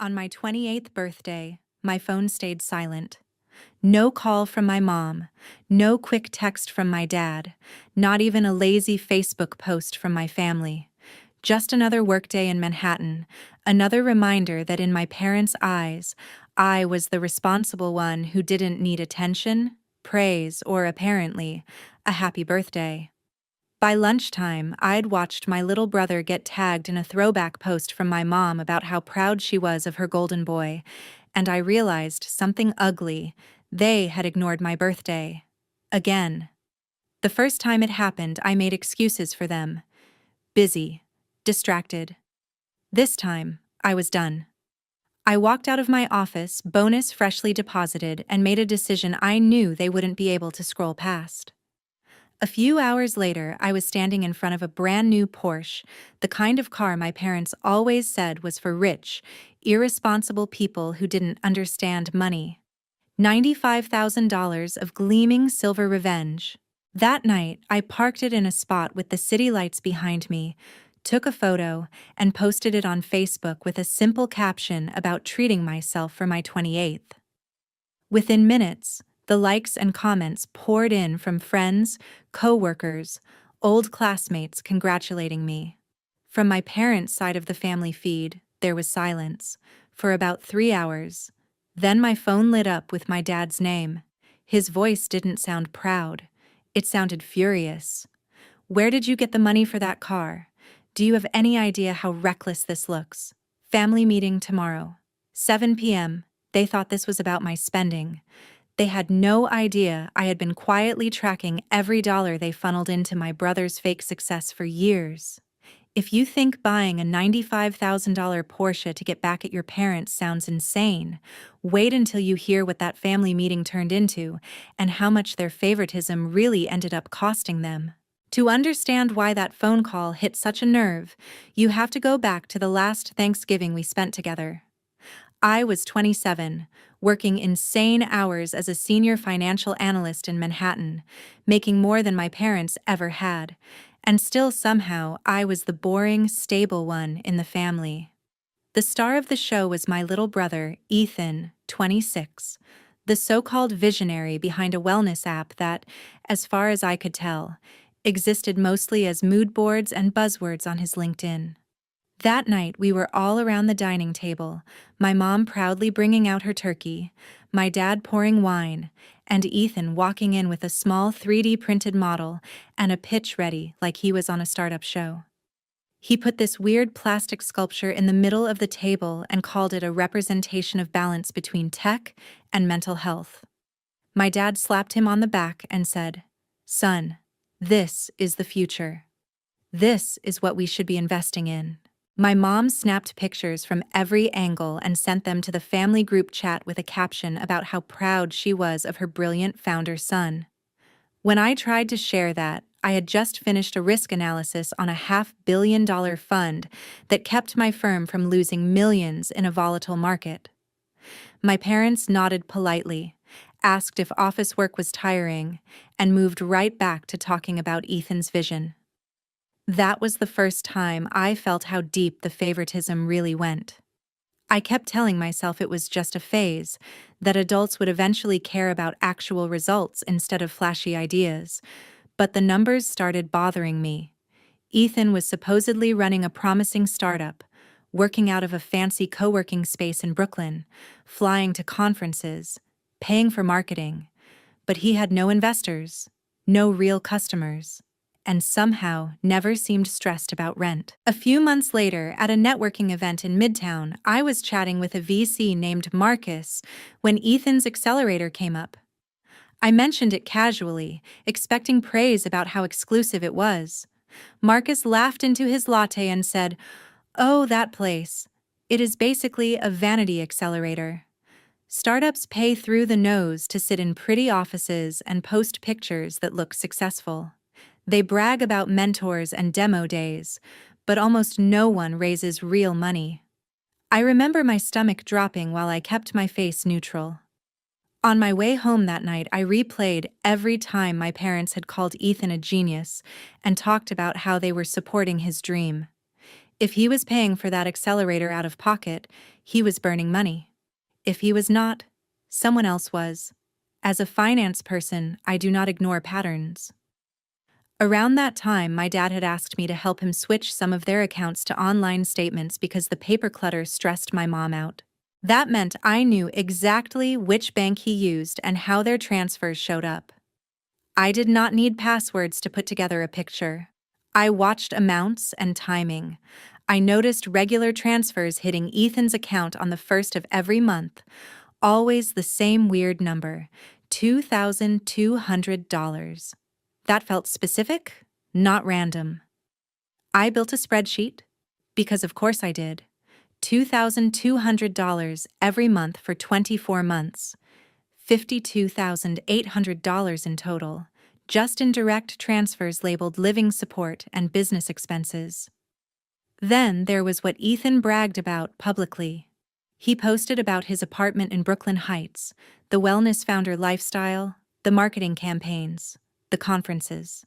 On my 28th birthday, my phone stayed silent. No call from my mom, no quick text from my dad, not even a lazy Facebook post from my family. Just another workday in Manhattan, another reminder that in my parents' eyes, I was the responsible one who didn't need attention, praise, or apparently, a happy birthday. By lunchtime, I'd watched my little brother get tagged in a throwback post from my mom about how proud she was of her golden boy, and I realized something ugly. They had ignored my birthday. Again. The first time it happened, I made excuses for them. Busy. Distracted. This time, I was done. I walked out of my office, bonus freshly deposited, and made a decision I knew they wouldn't be able to scroll past. A few hours later, I was standing in front of a brand new Porsche, the kind of car my parents always said was for rich, irresponsible people who didn't understand money. $95,000 of gleaming silver revenge. That night, I parked it in a spot with the city lights behind me, took a photo, and posted it on Facebook with a simple caption about treating myself for my 28th. Within minutes, the likes and comments poured in from friends, co-workers, old classmates congratulating me. From my parents' side of the family feed, there was silence, for about 3 hours. Then my phone lit up with my dad's name. His voice didn't sound proud. It sounded furious. "Where did you get the money for that car? Do you have any idea how reckless this looks? Family meeting tomorrow. 7 p.m. They thought this was about my spending. They had no idea I had been quietly tracking every dollar they funneled into my brother's fake success for years. If you think buying a $95,000 Porsche to get back at your parents sounds insane, wait until you hear what that family meeting turned into and how much their favoritism really ended up costing them. To understand why that phone call hit such a nerve, you have to go back to the last Thanksgiving we spent together. I was 27, working insane hours as a senior financial analyst in Manhattan, making more than my parents ever had, and still somehow I was the boring, stable one in the family. The star of the show was my little brother, Ethan, 26, the so-called visionary behind a wellness app that, as far as I could tell, existed mostly as mood boards and buzzwords on his LinkedIn. That night, we were all around the dining table, my mom proudly bringing out her turkey, my dad pouring wine, and Ethan walking in with a small 3D printed model and a pitch ready like he was on a startup show. He put this weird plastic sculpture in the middle of the table and called it a representation of balance between tech and mental health. My dad slapped him on the back and said, "Son, this is the future. This is what we should be investing in." My mom snapped pictures from every angle and sent them to the family group chat with a caption about how proud she was of her brilliant founder son. When I tried to share that, I had just finished a risk analysis on a $500 million fund that kept my firm from losing millions in a volatile market. My parents nodded politely, asked if office work was tiring, and moved right back to talking about Ethan's vision. That was the first time I felt how deep the favoritism really went. I kept telling myself it was just a phase, that adults would eventually care about actual results instead of flashy ideas, but the numbers started bothering me. Ethan was supposedly running a promising startup, working out of a fancy co-working space in Brooklyn, flying to conferences, paying for marketing, but he had no investors, no real customers, and somehow never seemed stressed about rent. A few months later, at a networking event in Midtown, I was chatting with a VC named Marcus when Ethan's accelerator came up. I mentioned it casually, expecting praise about how exclusive it was. Marcus laughed into his latte and said, "Oh, that place. It is basically a vanity accelerator. Startups pay through the nose to sit in pretty offices and post pictures that look successful. They brag about mentors and demo days, but almost no one raises real money." I remember my stomach dropping while I kept my face neutral. On my way home that night, I replayed every time my parents had called Ethan a genius and talked about how they were supporting his dream. If he was paying for that accelerator out of pocket, he was burning money. If he was not, someone else was. As a finance person, I do not ignore patterns. Around that time, my dad had asked me to help him switch some of their accounts to online statements because the paper clutter stressed my mom out. That meant I knew exactly which bank he used and how their transfers showed up. I did not need passwords to put together a picture. I watched amounts and timing. I noticed regular transfers hitting Ethan's account on the first of every month, always the same weird number, $2,200. That felt specific, not random. I built a spreadsheet, because of course I did. $2,200 every month for 24 months. $52,800 in total, just in direct transfers labeled living support and business expenses. Then there was what Ethan bragged about publicly. He posted about his apartment in Brooklyn Heights, the wellness founder lifestyle, the marketing campaigns, the conferences.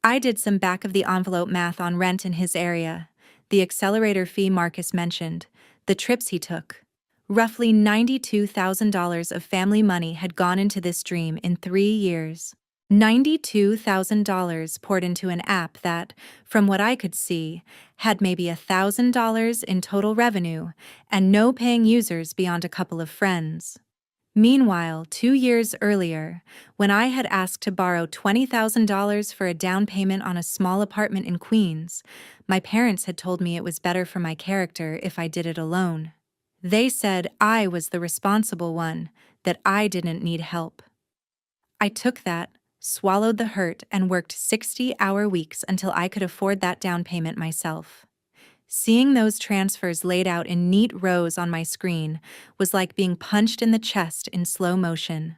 I did some back-of-the-envelope math on rent in his area, the accelerator fee Marcus mentioned, the trips he took. Roughly $92,000 of family money had gone into this dream in 3 years. $92,000 poured into an app that, from what I could see, had maybe $1,000 in total revenue and no paying users beyond a couple of friends. Meanwhile, 2 years earlier, when I had asked to borrow $20,000 for a down payment on a small apartment in Queens, my parents had told me it was better for my character if I did it alone. They said I was the responsible one, that I didn't need help. I took that, swallowed the hurt, and worked 60-hour weeks until I could afford that down payment myself. Seeing those transfers laid out in neat rows on my screen was like being punched in the chest in slow motion.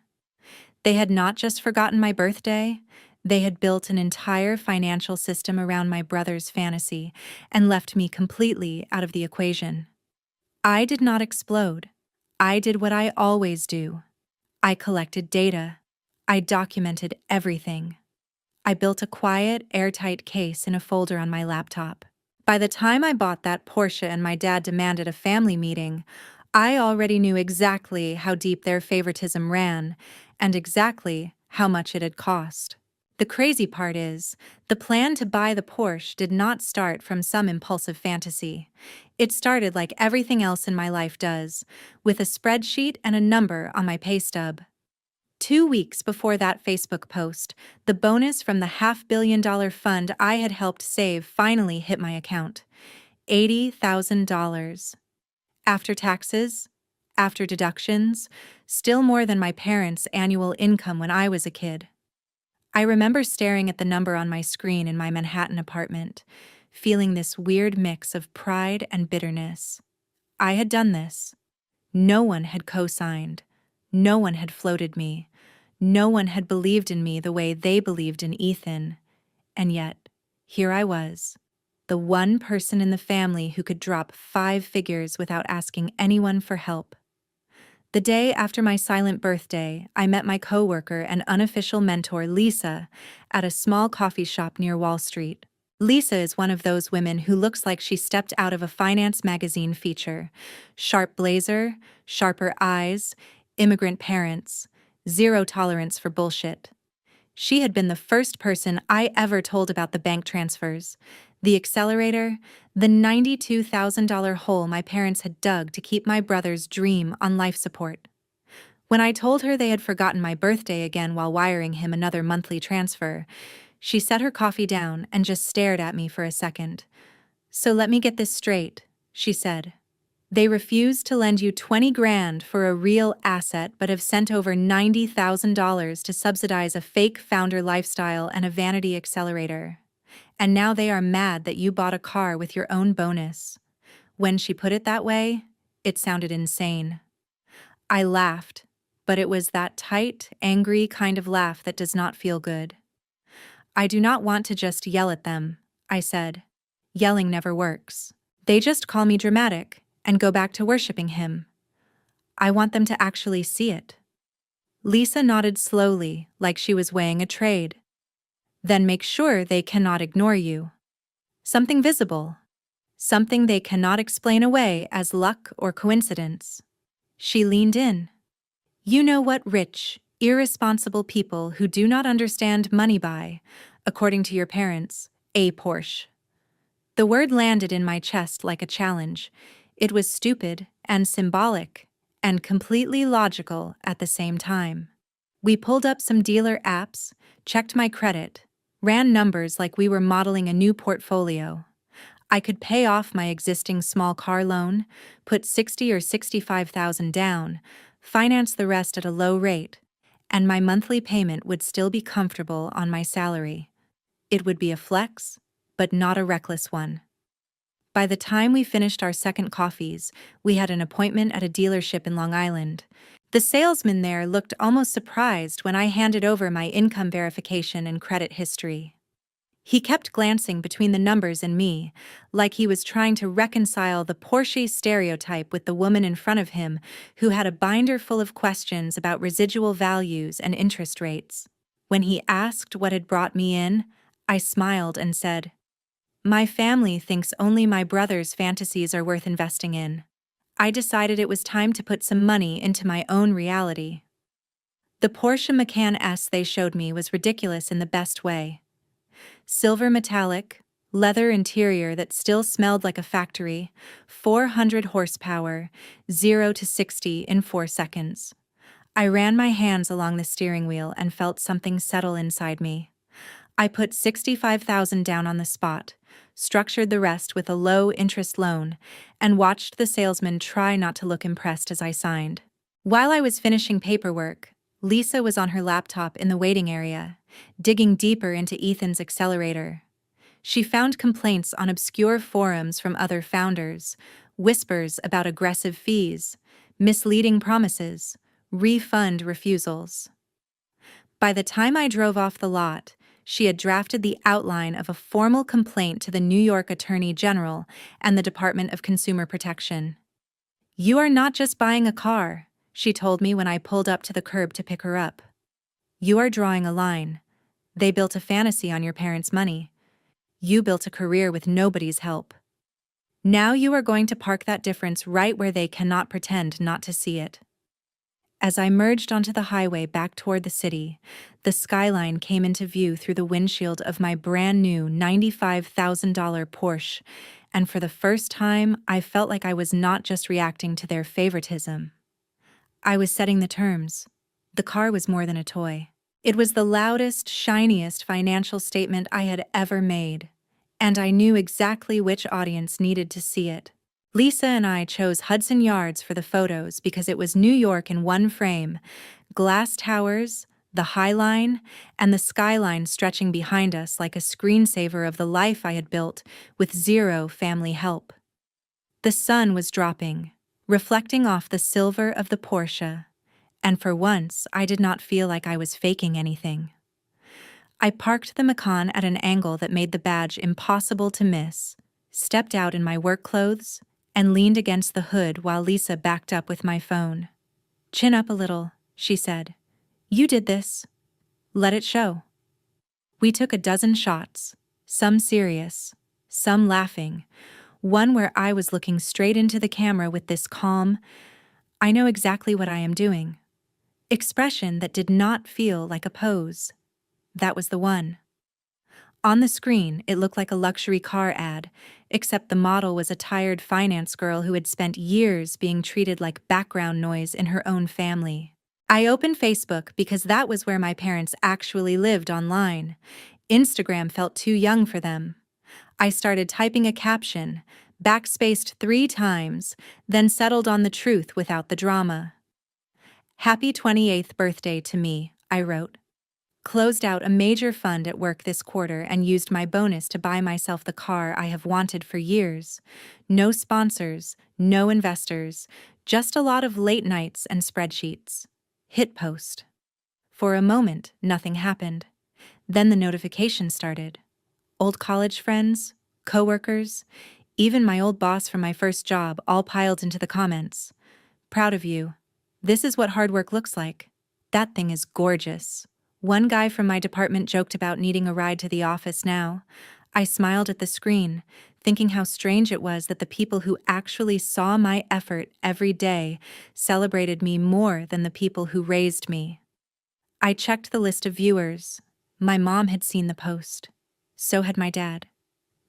They had not just forgotten my birthday, they had built an entire financial system around my brother's fantasy and left me completely out of the equation. I did not explode. I did what I always do. I collected data. I documented everything. I built a quiet, airtight case in a folder on my laptop. By the time I bought that Porsche and my dad demanded a family meeting, I already knew exactly how deep their favoritism ran and exactly how much it had cost. The crazy part is, the plan to buy the Porsche did not start from some impulsive fantasy. It started like everything else in my life does, with a spreadsheet and a number on my pay stub. 2 weeks before that Facebook post, the bonus from the $500 million fund I had helped save finally hit my account. $80,000. After taxes, after deductions, still more than my parents' annual income when I was a kid. I remember staring at the number on my screen in my Manhattan apartment, feeling this weird mix of pride and bitterness. I had done this. No one had co-signed. No one had floated me. No one had believed in me the way they believed in Ethan. And yet, here I was, the one person in the family who could drop 5 figures without asking anyone for help. The day after my silent birthday, I met my coworker and unofficial mentor, Lisa, at a small coffee shop near Wall Street. Lisa is one of those women who looks like she stepped out of a finance magazine feature. Sharp blazer, sharper eyes, immigrant parents, zero tolerance for bullshit. She had been the first person I ever told about the bank transfers, the accelerator, the $92,000 hole my parents had dug to keep my brother's dream on life support. When I told her they had forgotten my birthday again while wiring him another monthly transfer, she set her coffee down and just stared at me for a second. "So let me get this straight," she said. "They refused to lend you 20 grand for a real asset but have sent over $90,000 to subsidize a fake founder lifestyle and a vanity accelerator. And now they are mad that you bought a car with your own bonus." When she put it that way, it sounded insane. I laughed, but it was that tight, angry kind of laugh that does not feel good. "I do not want to just yell at them," I said. "Yelling never works. They just call me dramatic and go back to worshiping him. I want them to actually see it." Lisa nodded slowly, like she was weighing a trade. "Then make sure they cannot ignore you. Something visible. something they cannot explain away as luck or coincidence. She leaned in. You know what rich, irresponsible people who do not understand money buy, according to your parents, a Porsche. The word landed in my chest like a challenge. It was stupid and symbolic, and completely logical at the same time. We pulled up some dealer apps, checked my credit, ran numbers like we were modeling a new portfolio. I could pay off my existing small car loan, put 60 or 65,000 down, finance the rest at a low rate, and my monthly payment would still be comfortable on my salary. It would be a flex, but not a reckless one. By the time we finished our second coffees, we had an appointment at a dealership in Long Island. The salesman there looked almost surprised when I handed over my income verification and credit history. He kept glancing between the numbers and me, like he was trying to reconcile the Porsche stereotype with the woman in front of him who had a binder full of questions about residual values and interest rates. When he asked what had brought me in, I smiled and said, "My family thinks only my brother's fantasies are worth investing in." I decided it was time to put some money into my own reality. The Porsche Macan S they showed me was ridiculous in the best way. Silver metallic, leather interior that still smelled like a factory, 400 horsepower, 0 to 60 in 4 seconds. I ran my hands along the steering wheel and felt something settle inside me. I put 65,000 down on the spot, structured the rest with a low-interest loan, and watched the salesman try not to look impressed as I signed. While I was finishing paperwork, Lisa was on her laptop in the waiting area, digging deeper into Ethan's accelerator. She found complaints on obscure forums from other founders, whispers about aggressive fees, misleading promises, refund refusals. By the time I drove off the lot, she had drafted the outline of a formal complaint to the New York Attorney General and the Department of Consumer Protection. "You are not just buying a car," she told me when I pulled up to the curb to pick her up. "You are drawing a line. They built a fantasy on your parents' money. You built a career with nobody's help. Now you are going to park that difference right where they cannot pretend not to see it." As I merged onto the highway back toward the city, the skyline came into view through the windshield of my brand new $95,000 Porsche, and for the first time, I felt like I was not just reacting to their favoritism. I was setting the terms. The car was more than a toy. It was the loudest, shiniest financial statement I had ever made, and I knew exactly which audience needed to see it. Lisa and I chose Hudson Yards for the photos because it was New York in one frame, glass towers, the High Line, and the skyline stretching behind us like a screensaver of the life I had built with zero family help. The sun was dropping, reflecting off the silver of the Porsche, and for once I did not feel like I was faking anything. I parked the Macan at an angle that made the badge impossible to miss, stepped out in my work clothes, and leaned against the hood while Lisa backed up with my phone. "Chin up a little," she said. "You did this. Let it show." We took a dozen shots, some serious, some laughing, one where I was looking straight into the camera with this calm, "I know exactly what I am doing" expression that did not feel like a pose. That was the one. On the screen, it looked like a luxury car ad, except the model was a tired finance girl who had spent years being treated like background noise in her own family. I opened Facebook because that was where my parents actually lived online. Instagram felt too young for them. I started typing a caption, backspaced 3 times, then settled on the truth without the drama. "Happy 28th birthday to me," I wrote. "Closed out a major fund at work this quarter and used my bonus to buy myself the car I have wanted for years. No sponsors, no investors, just a lot of late nights and spreadsheets." Hit post. For a moment, nothing happened. Then the notification started. Old college friends, coworkers, even my old boss from my first job all piled into the comments. "Proud of you. This is what hard work looks like. That thing is gorgeous." One guy from my department joked about needing a ride to the office now. I smiled at the screen, thinking how strange it was that the people who actually saw my effort every day celebrated me more than the people who raised me. I checked the list of viewers. My mom had seen the post. So had my dad.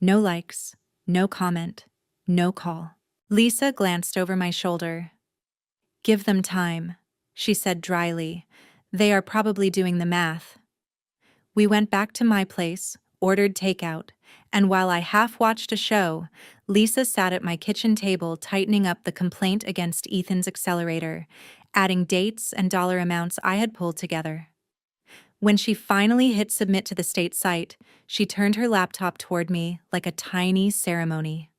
No likes, no comment, no call. Lisa glanced over my shoulder. "Give them time," she said dryly. "They are probably doing the math." We went back to my place, ordered takeout, and while I half-watched a show, Lisa sat at my kitchen table tightening up the complaint against Ethan's accelerator, adding dates and dollar amounts I had pulled together. When she finally hit submit to the state site, she turned her laptop toward me like a tiny ceremony.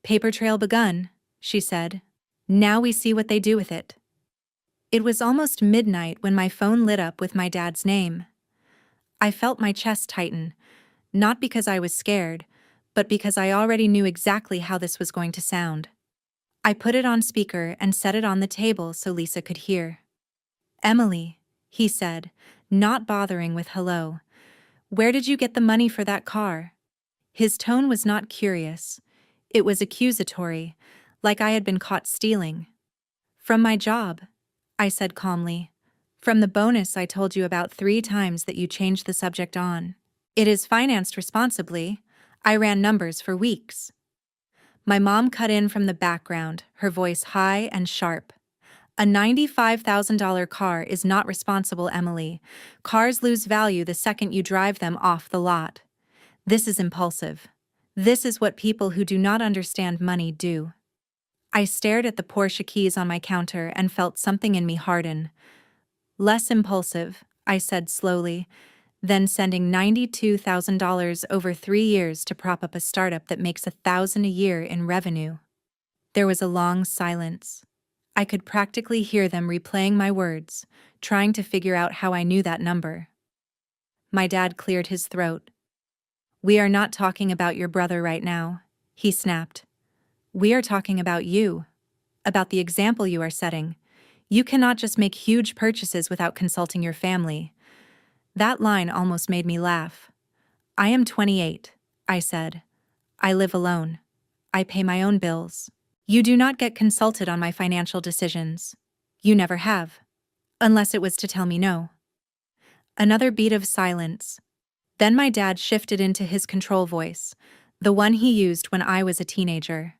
"Paper trail begun," she said. "Now we see what they do with it." It was almost midnight when my phone lit up with my dad's name. I felt my chest tighten, not because I was scared, but because I already knew exactly how this was going to sound. I put it on speaker and set it on the table so Lisa could hear. "Emily," he said, not bothering with hello, "where did you get the money for that car?" His tone was not curious. It was accusatory, like I had been caught stealing. "From my job," I said calmly. "From the bonus I told you about 3 times that you changed the subject on. It is financed responsibly. I ran numbers for weeks." My mom cut in from the background, her voice high and sharp. "A $95,000 car is not responsible, Emily. Cars lose value the second you drive them off the lot. This is impulsive. This is what people who do not understand money do." I stared at the Porsche keys on my counter and felt something in me harden. "Less impulsive," I said slowly, "than sending $92,000 over 3 years to prop up a startup that makes $1,000 a year in revenue." There was a long silence. I could practically hear them replaying my words, trying to figure out how I knew that number. My dad cleared his throat. "We are not talking about your brother right now," he snapped. "We are talking about you, about the example you are setting. You cannot just make huge purchases without consulting your family." That line almost made me laugh. "I am 28, I said. "I live alone. I pay my own bills. You do not get consulted on my financial decisions. You never have. Unless it was to tell me no." Another beat of silence. Then my dad shifted into his control voice, the one he used when I was a teenager.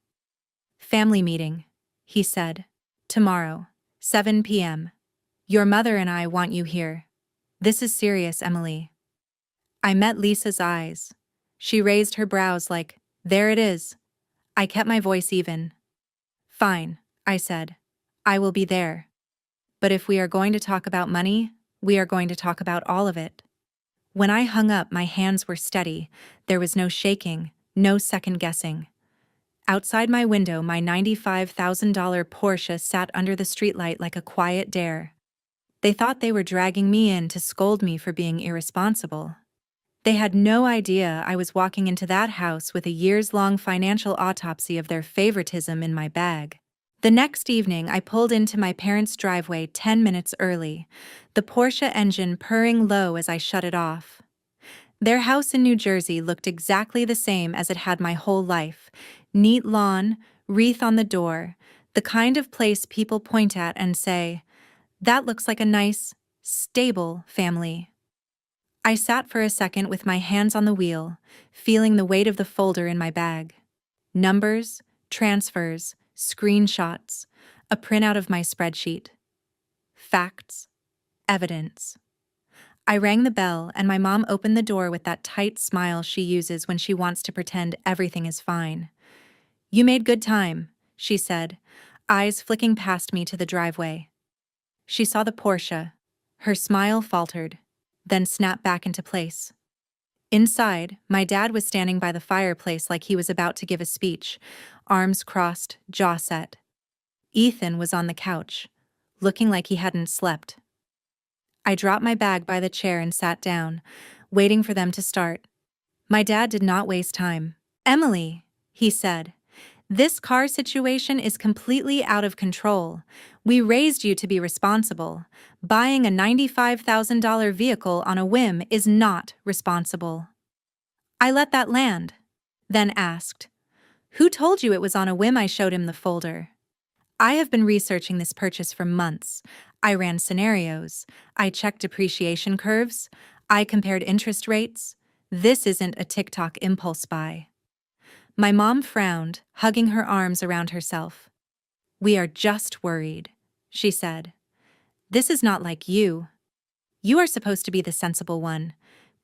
"Family meeting," he said. "Tomorrow, 7 p.m. Your mother and I want you here. This is serious, Emily." I met Lisa's eyes. She raised her brows like, "There it is." I kept my voice even. "Fine," I said. "I will be there. But if we are going to talk about money, we are going to talk about all of it." When I hung up, my hands were steady. There was no shaking, no second guessing. Outside my window, my $95,000 Porsche sat under the streetlight like a quiet dare. They thought they were dragging me in to scold me for being irresponsible. They had no idea I was walking into that house with a years-long financial autopsy of their favoritism in my bag. The next evening, I pulled into my parents' driveway 10 minutes early, the Porsche engine purring low as I shut it off. Their house in New Jersey looked exactly the same as it had my whole life. Neat lawn, wreath on the door, the kind of place people point at and say, "That looks like a nice, stable family." I sat for a second with my hands on the wheel, feeling the weight of the folder in my bag. Numbers, transfers, screenshots, a printout of my spreadsheet. Facts, evidence. I rang the bell and my mom opened the door with that tight smile she uses when she wants to pretend everything is fine. "You made good time," she said, eyes flicking past me to the driveway. She saw the Porsche. Her smile faltered, then snapped back into place. Inside, my dad was standing by the fireplace like he was about to give a speech, arms crossed, jaw set. Ethan was on the couch, looking like he hadn't slept. I dropped my bag by the chair and sat down, waiting for them to start. My dad did not waste time. "Emily," he said, "this car situation is completely out of control. We raised you to be responsible. Buying a $95,000 vehicle on a whim is not responsible." I let that land. Then asked, "Who told you it was on a whim?" I showed him the folder. I have been researching this purchase for months. I ran scenarios. I checked depreciation curves. I compared interest rates. This isn't a TikTok impulse buy. My mom frowned, hugging her arms around herself. "We are just worried," she said. "This is not like you. You are supposed to be the sensible one.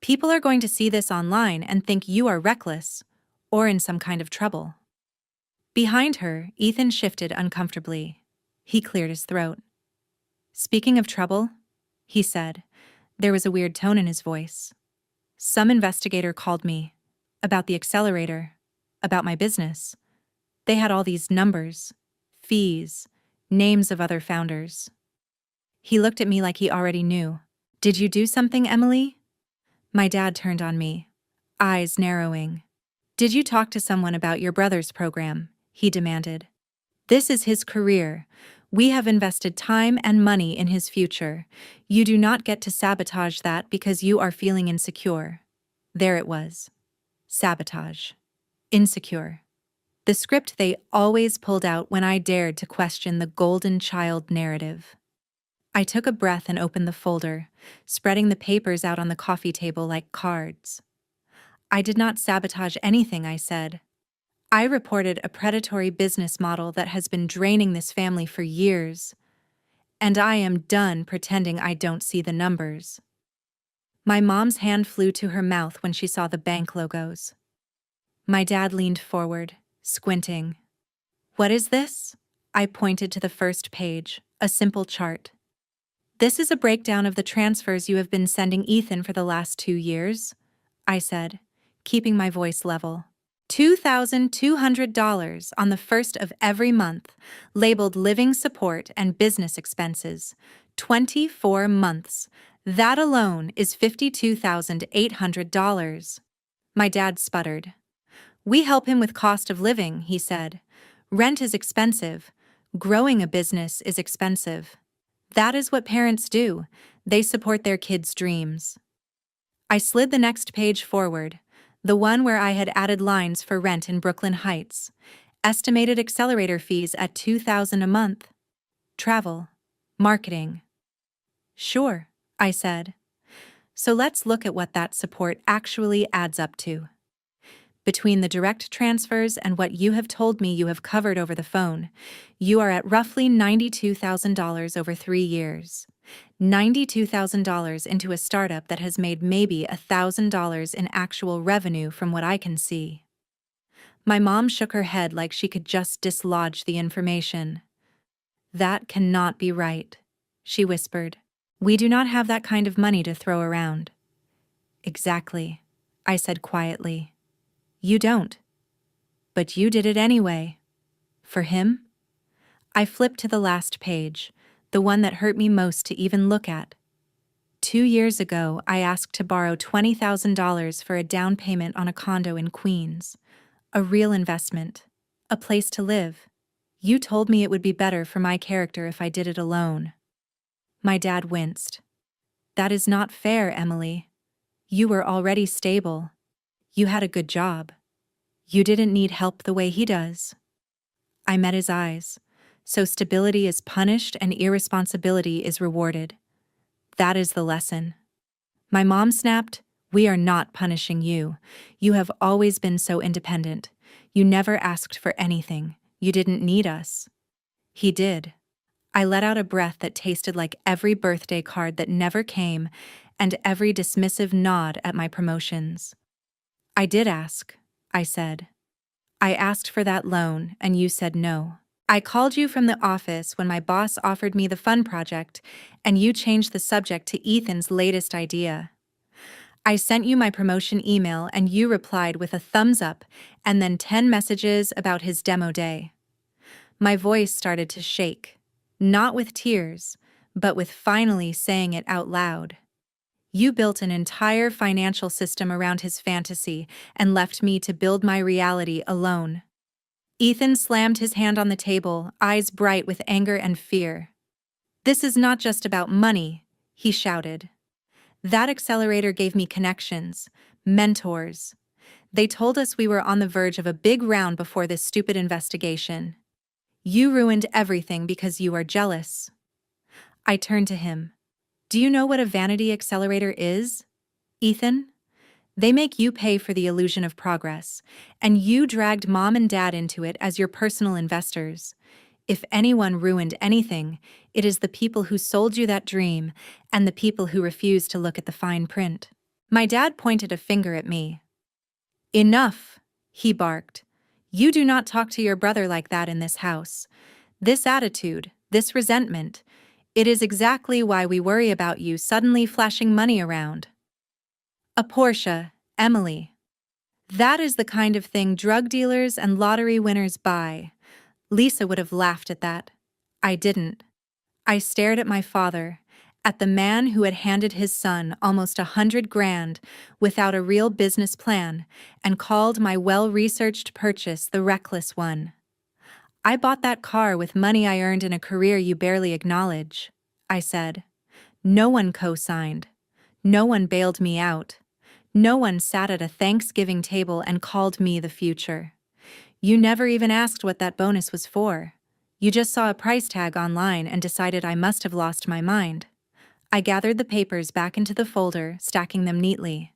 People are going to see this online and think you are reckless or in some kind of trouble." Behind her, Ethan shifted uncomfortably. He cleared his throat. "Speaking of trouble," he said. There was a weird tone in his voice. "Some investigator called me. About the accelerator. About my business. They had all these numbers, fees, names of other founders." He looked at me like he already knew. "Did you do something, Emily?" My dad turned on me, eyes narrowing. "Did you talk to someone about your brother's program?" he demanded. "This is his career. We have invested time and money in his future. You do not get to sabotage that because you are feeling insecure." There it was. Sabotage. Insecure. The script they always pulled out when I dared to question the golden child narrative. I took a breath and opened the folder, spreading the papers out on the coffee table like cards. "I did not sabotage anything," I said. "I reported a predatory business model that has been draining this family for years, and I am done pretending I don't see the numbers." My mom's hand flew to her mouth when she saw the bank logos. My dad leaned forward, squinting. "What is this?" I pointed to the first page, a simple chart. "This is a breakdown of the transfers you have been sending Ethan for the last 2 years," I said, keeping my voice level. $2,200 on the first of every month, labeled living support and business expenses. 24 months. That alone is $52,800. My dad sputtered. "We help him with cost of living," he said. "Rent is expensive. Growing a business is expensive. That is what parents do. They support their kids' dreams." I slid the next page forward, the one where I had added lines for rent in Brooklyn Heights. Estimated accelerator fees at $2,000 a month. Travel. Marketing. "Sure," I said. "So let's look at what that support actually adds up to. Between the direct transfers and what you have told me you have covered over the phone, you are at roughly $92,000 over 3 years. $92,000 into a startup that has made maybe $1,000 in actual revenue from what I can see." My mom shook her head like she could just dislodge the information. "That cannot be right," she whispered. "We do not have that kind of money to throw around." "Exactly," I said quietly. "You don't. But you did it anyway. For him?" I flipped to the last page, the one that hurt me most to even look at. 2 years ago, I asked to borrow $20,000 for a down payment on a condo in Queens. A real investment. A place to live. You told me it would be better for my character if I did it alone. My dad winced. "That is not fair, Emily. You were already stable. You had a good job. You didn't need help the way he does." I met his eyes. So stability is punished and irresponsibility is rewarded. That is the lesson. My mom snapped, "We are not punishing you. You have always been so independent. You never asked for anything. You didn't need us." He did. I let out a breath that tasted like every birthday card that never came and every dismissive nod at my promotions. "I did ask," I said. "I asked for that loan, and you said no. I called you from the office when my boss offered me the fun project, and you changed the subject to Ethan's latest idea. I sent you my promotion email, and you replied with a thumbs up and then 10 messages about his demo day." My voice started to shake, not with tears, but with finally saying it out loud. "You built an entire financial system around his fantasy and left me to build my reality alone." Ethan slammed his hand on the table, eyes bright with anger and fear. "This is not just about money," he shouted. "That accelerator gave me connections, mentors. They told us we were on the verge of a big round before this stupid investigation. You ruined everything because you are jealous. I turned to him. Do you know what a vanity accelerator is, Ethan? They make you pay for the illusion of progress, and you dragged mom and dad into it as your personal investors. If anyone ruined anything, it is the people who sold you that dream and the people who refused to look at the fine print. My dad pointed a finger at me. Enough, he barked. You do not talk to your brother like that in this house. This attitude, this resentment, it is exactly why we worry about you suddenly flashing money around. A Porsche, Emily. That is the kind of thing drug dealers and lottery winners buy. Lisa would have laughed at that. I didn't. I stared at my father, at the man who had handed his son almost $100,000 without a real business plan, and called my well-researched purchase the reckless one. I bought that car with money I earned in a career you barely acknowledge, I said. No one co-signed. No one bailed me out. No one sat at a Thanksgiving table and called me the future. You never even asked what that bonus was for. You just saw a price tag online and decided I must have lost my mind. I gathered the papers back into the folder, stacking them neatly.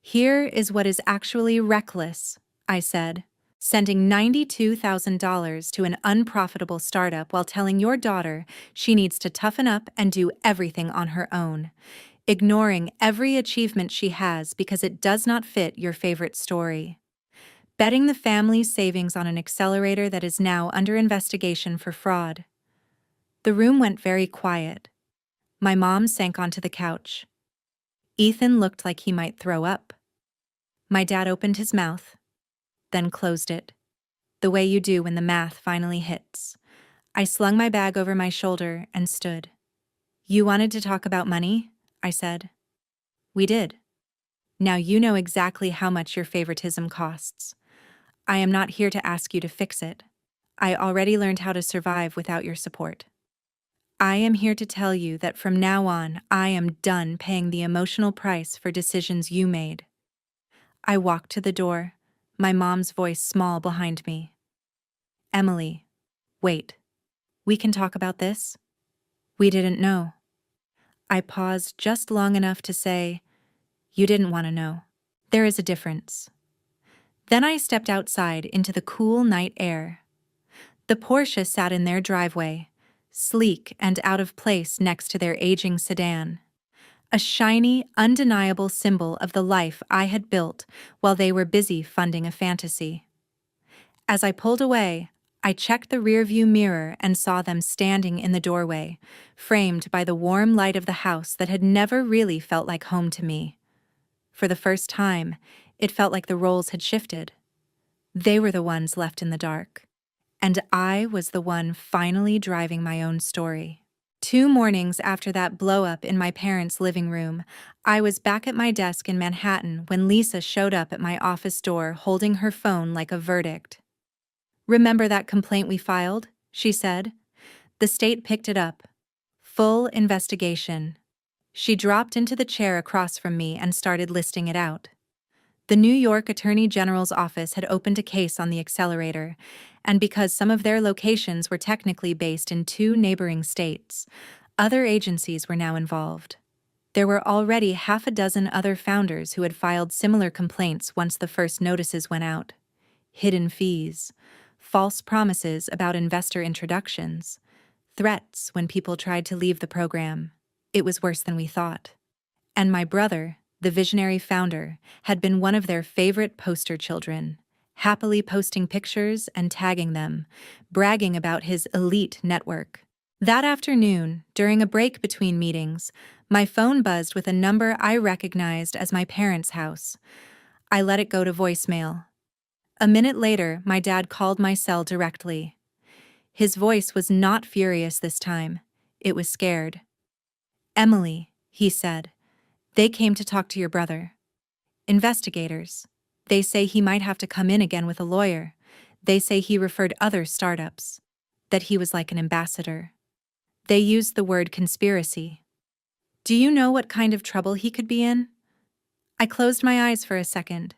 Here is what is actually reckless, I said, sending $92,000 to an unprofitable startup while telling your daughter she needs to toughen up and do everything on her own, ignoring every achievement she has because it does not fit your favorite story. Betting the family's savings on an accelerator that is now under investigation for fraud. The room went very quiet. My mom sank onto the couch. Ethan looked like he might throw up. My dad opened his mouth, then closed it, the way you do when the math finally hits. I slung my bag over my shoulder and stood. You wanted to talk about money? I said. We did. Now you know exactly how much your favoritism costs. I am not here to ask you to fix it. I already learned how to survive without your support. I am here to tell you that from now on, I am done paying the emotional price for decisions you made. I walked to the door, my mom's voice small behind me. Emily, wait. We can talk about this? We didn't know. I paused just long enough to say, you didn't want to know. There is a difference. Then I stepped outside into the cool night air. The Porsche sat in their driveway, sleek and out of place next to their aging sedan. A shiny, undeniable symbol of the life I had built while they were busy funding a fantasy. As I pulled away, I checked the rearview mirror and saw them standing in the doorway, framed by the warm light of the house that had never really felt like home to me. For the first time, it felt like the roles had shifted. They were the ones left in the dark, and I was the one finally driving my own story. 2 mornings after that blow-up in my parents' living room, I was back at my desk in Manhattan when Lisa showed up at my office door holding her phone like a verdict. Remember that complaint we filed? She said. The state picked it up. Full investigation. She dropped into the chair across from me and started listing it out. The New York Attorney General's office had opened a case on the accelerator, and because some of their locations were technically based in 2 neighboring states, other agencies were now involved. There were already half a dozen other founders who had filed similar complaints once the first notices went out. Hidden fees, false promises about investor introductions, threats when people tried to leave the program. It was worse than we thought. And my brother, the visionary founder, had been one of their favorite poster children, happily posting pictures and tagging them, bragging about his elite network. That afternoon, during a break between meetings, my phone buzzed with a number I recognized as my parents' house. I let it go to voicemail. A minute later, my dad called my cell directly. His voice was not furious this time. It was scared. Emily, he said. They came to talk to your brother. Investigators. They say he might have to come in again with a lawyer. They say he referred other startups. That he was like an ambassador. They used the word conspiracy. Do you know what kind of trouble he could be in? I closed my eyes for a second.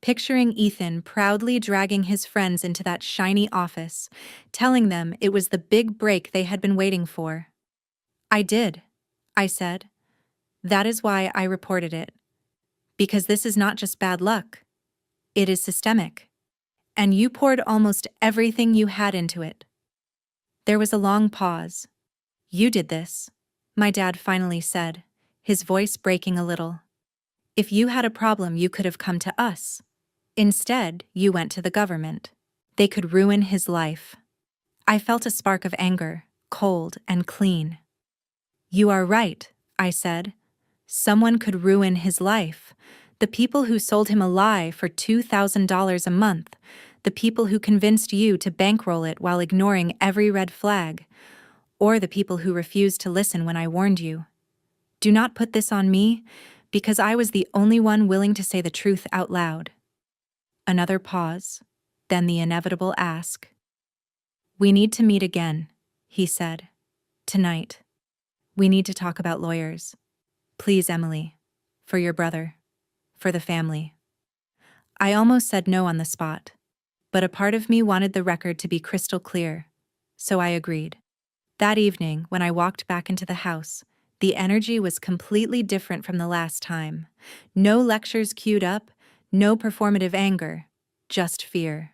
picturing Ethan proudly dragging his friends into that shiny office, telling them it was the big break they had been waiting for. "I did," I said. "That is why I reported it. Because this is not just bad luck. It is systemic. And you poured almost everything you had into it." There was a long pause. "You did this," my dad finally said, his voice breaking a little. "If you had a problem, you could have come to us. Instead, you went to the government. They could ruin his life." I felt a spark of anger, cold and clean. "You are right," I said. "Someone could ruin his life. The people who sold him a lie for $2,000 a month, the people who convinced you to bankroll it while ignoring every red flag, or the people who refused to listen when I warned you. Do not put this on me, because I was the only one willing to say the truth out loud." Another pause, then the inevitable ask. "We need to meet again," he said. "Tonight. We need to talk about lawyers. Please, Emily. For your brother. For the family." I almost said no on the spot, but a part of me wanted the record to be crystal clear, so I agreed. That evening, when I walked back into the house, the energy was completely different from the last time. No lectures queued up, no performative anger, just fear.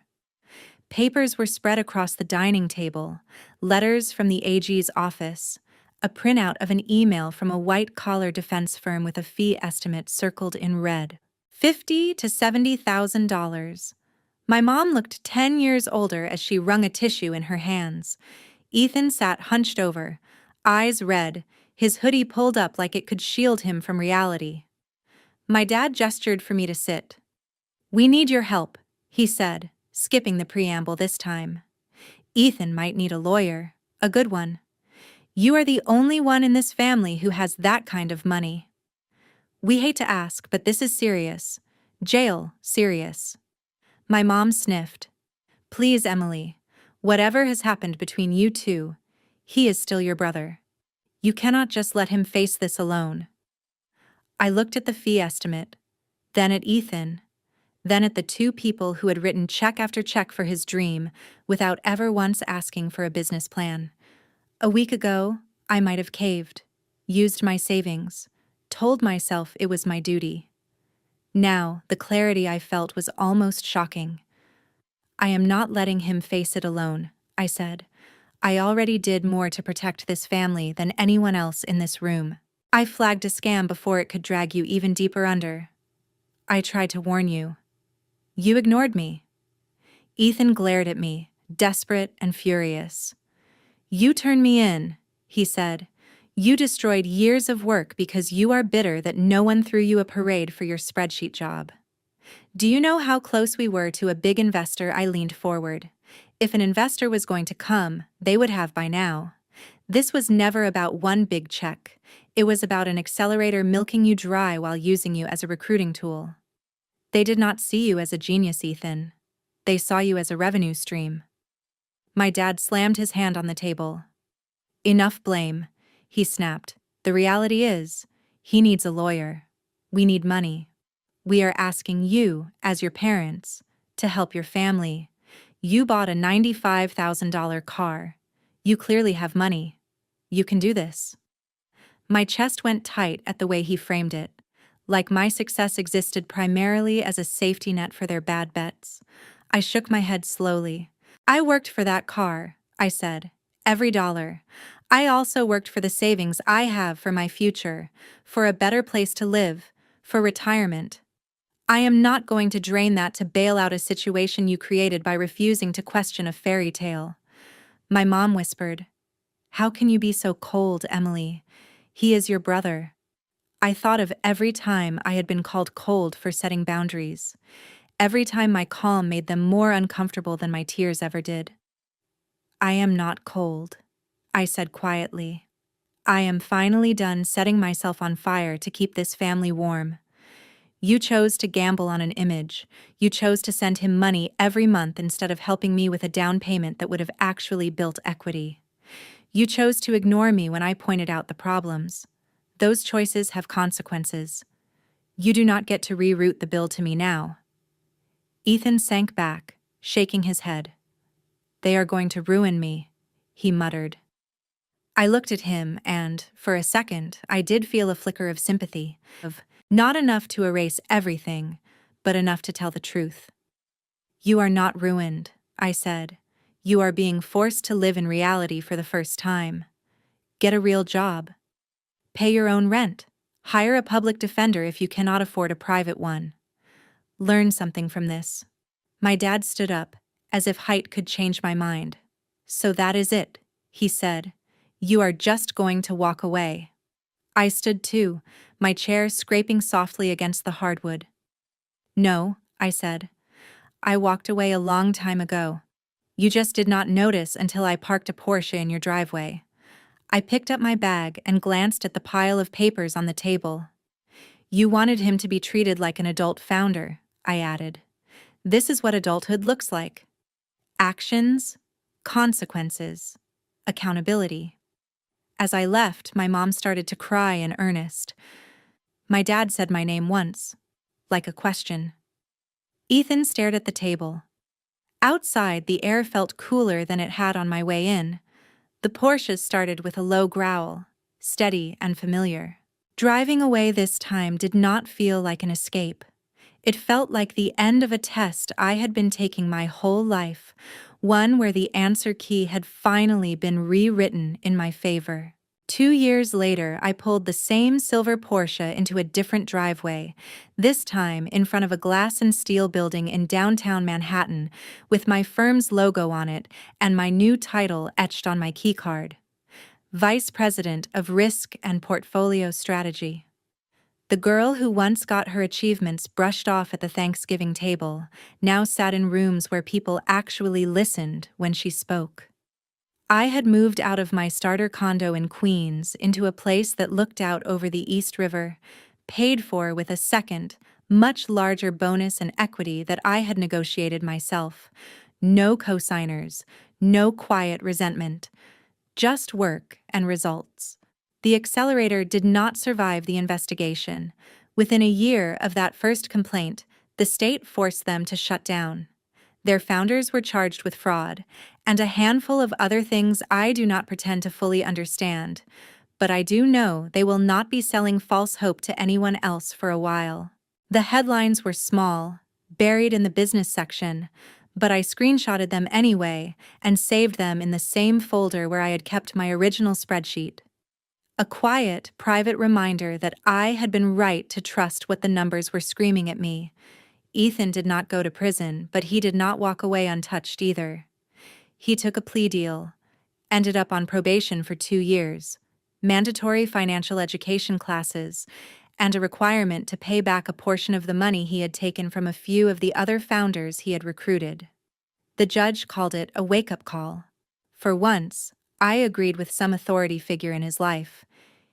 Papers were spread across the dining table, letters from the AG's office, a printout of an email from a white-collar defense firm with a fee estimate circled in red. $50,000 to $70,000. My mom looked 10 years older as she wrung a tissue in her hands. Ethan sat hunched over, eyes red, his hoodie pulled up like it could shield him from reality. My dad gestured for me to sit. "We need your help," he said, skipping the preamble this time. "Ethan might need a lawyer, a good one. You are the only one in this family who has that kind of money. We hate to ask, but this is serious. Jail, serious." My mom sniffed. "Please, Emily, whatever has happened between you two, he is still your brother. You cannot just let him face this alone." I looked at the fee estimate, then at Ethan, then at the two people who had written check after check for his dream without ever once asking for a business plan. A week ago, I might have caved, used my savings, told myself it was my duty. Now, the clarity I felt was almost shocking. "I am not letting him face it alone," I said. "I already did more to protect this family than anyone else in this room. I flagged a scam before it could drag you even deeper under. I tried to warn you. You ignored me." Ethan glared at me, desperate and furious. "You turned me in," he said. "You destroyed years of work because you are bitter that no one threw you a parade for your spreadsheet job. Do you know how close we were to a big investor?" I leaned forward. "If an investor was going to come, they would have by now. This was never about one big check. It was about an accelerator milking you dry while using you as a recruiting tool. They did not see you as a genius, Ethan. They saw you as a revenue stream." My dad slammed his hand on the table. "Enough blame," he snapped. "The reality is, he needs a lawyer. We need money. We are asking you, as your parents, to help your family. You bought a $95,000 car. You clearly have money. You can do this." My chest went tight at the way he framed it, like my success existed primarily as a safety net for their bad bets. I shook my head slowly. "I worked for that car," I said. "Every dollar. I also worked for the savings I have for my future, for a better place to live, for retirement. I am not going to drain that to bail out a situation you created by refusing to question a fairy tale." My mom whispered, "How can you be so cold, Emily? He is your brother." I thought of every time I had been called cold for setting boundaries, every time my calm made them more uncomfortable than my tears ever did. "I am not cold," I said quietly. "I am finally done setting myself on fire to keep this family warm. You chose to gamble on an image. You chose to send him money every month instead of helping me with a down payment that would have actually built equity. You chose to ignore me when I pointed out the problems. Those choices have consequences. You do not get to reroute the bill to me now. Ethan sank back, shaking his head. "They are going to ruin me," he muttered. I looked at him and, for a second, I did feel a flicker of sympathy, of not enough to erase everything, but enough to tell the truth. "You are not ruined," I said. "You are being forced to live in reality for the first time. Get a real job. Pay your own rent. Hire a public defender if you cannot afford a private one. Learn something from this." My dad stood up, as if height could change my mind. "So that is it," he said. "You are just going to walk away." I stood too, my chair scraping softly against the hardwood. "No," I said. "I walked away a long time ago. You just did not notice until I parked a Porsche in your driveway." I picked up my bag and glanced at the pile of papers on the table. "You wanted him to be treated like an adult founder," I added. "This is what adulthood looks like. Actions, consequences, accountability." As I left, my mom started to cry in earnest. My dad said my name once, like a question. Ethan stared at the table. Outside, the air felt cooler than it had on my way in. The Porsche started with a low growl, steady and familiar. Driving away this time did not feel like an escape. It felt like the end of a test I had been taking my whole life, one where the answer key had finally been rewritten in my favor. 2 years later, I pulled the same silver Porsche into a different driveway, this time in front of a glass and steel building in downtown Manhattan, with my firm's logo on it and my new title etched on my keycard: Vice President of Risk and Portfolio Strategy. The girl who once got her achievements brushed off at the Thanksgiving table now sat in rooms where people actually listened when she spoke. I had moved out of my starter condo in Queens into a place that looked out over the East River, paid for with a second, much larger bonus and equity that I had negotiated myself. No cosigners, no quiet resentment, just work and results. The accelerator did not survive the investigation. Within a year of that first complaint, the state forced them to shut down. Their founders were charged with fraud, and a handful of other things I do not pretend to fully understand, but I do know they will not be selling false hope to anyone else for a while. The headlines were small, buried in the business section, but I screenshotted them anyway and saved them in the same folder where I had kept my original spreadsheet. A quiet, private reminder that I had been right to trust what the numbers were screaming at me. Ethan did not go to prison, but he did not walk away untouched either. He took a plea deal, ended up on probation for 2 years, mandatory financial education classes, and a requirement to pay back a portion of the money he had taken from a few of the other founders he had recruited. The judge called it a wake-up call. For once, I agreed with some authority figure in his life.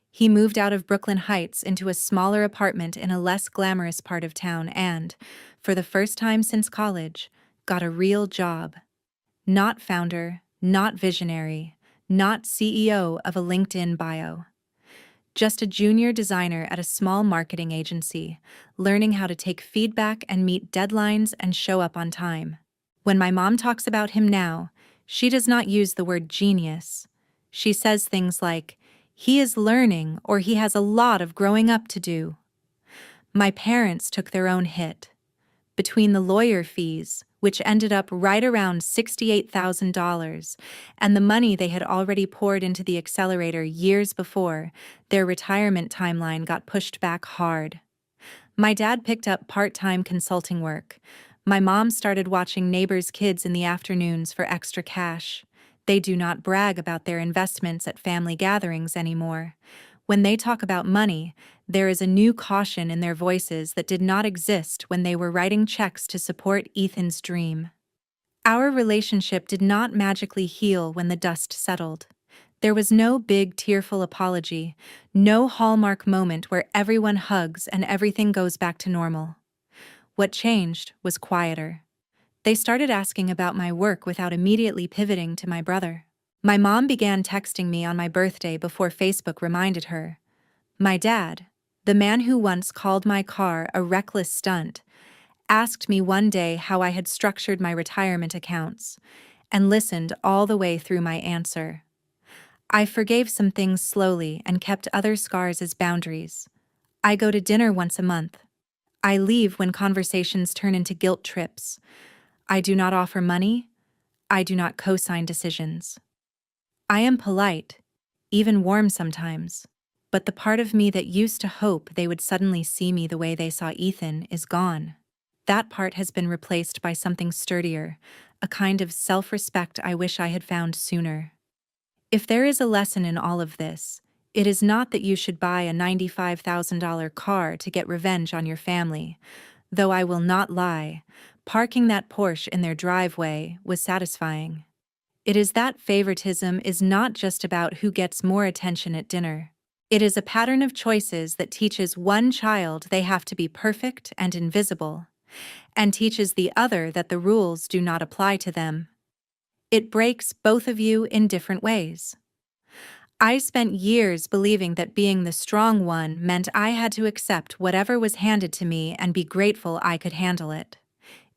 He moved out of Brooklyn Heights into a smaller apartment in a less glamorous part of town and, for the first time since college, got a real job. Not founder, not visionary, not CEO of a LinkedIn bio. Just a junior designer at a small marketing agency, learning how to take feedback and meet deadlines and show up on time. When my mom talks about him now, she does not use the word genius. She says things like, "He is learning," or "He has a lot of growing up to do." My parents took their own hit. Between the lawyer fees, which ended up right around $68,000, and the money they had already poured into the accelerator years before, their retirement timeline got pushed back hard. My dad picked up part-time consulting work. My mom started watching neighbors' kids in the afternoons for extra cash. They do not brag about their investments at family gatherings anymore. When they talk about money, there is a new caution in their voices that did not exist when they were writing checks to support Ethan's dream. Our relationship did not magically heal when the dust settled. There was no big tearful apology, no hallmark moment where everyone hugs and everything goes back to normal. What changed was quieter. They started asking about my work without immediately pivoting to my brother. My mom began texting me on my birthday before Facebook reminded her. My dad, the man who once called my car a reckless stunt, asked me one day how I had structured my retirement accounts, and listened all the way through my answer. I forgave some things slowly and kept other scars as boundaries. I go to dinner once a month. I leave when conversations turn into guilt trips. I do not offer money. I do not co-sign decisions. I am polite, even warm sometimes, but the part of me that used to hope they would suddenly see me the way they saw Ethan is gone. That part has been replaced by something sturdier, a kind of self-respect I wish I had found sooner. If there is a lesson in all of this, it is not that you should buy a $95,000 car to get revenge on your family, though I will not lie, parking that Porsche in their driveway was satisfying. It is that favoritism is not just about who gets more attention at dinner. It is a pattern of choices that teaches one child they have to be perfect and invisible, and teaches the other that the rules do not apply to them. It breaks both of you in different ways. I spent years believing that being the strong one meant I had to accept whatever was handed to me and be grateful I could handle it.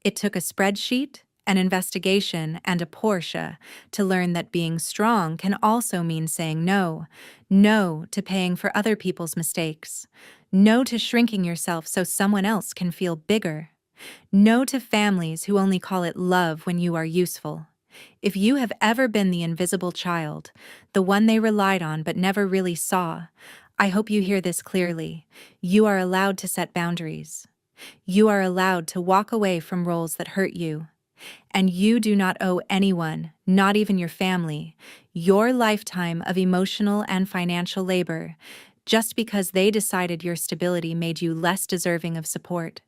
It took a spreadsheet, an investigation, and a Porsche to learn that being strong can also mean saying no. No to paying for other people's mistakes. No to shrinking yourself so someone else can feel bigger. No to families who only call it love when you are useful. If you have ever been the invisible child, the one they relied on but never really saw, I hope you hear this clearly. You are allowed to set boundaries. You are allowed to walk away from roles that hurt you. And you do not owe anyone, not even your family, your lifetime of emotional and financial labor, just because they decided your stability made you less deserving of support.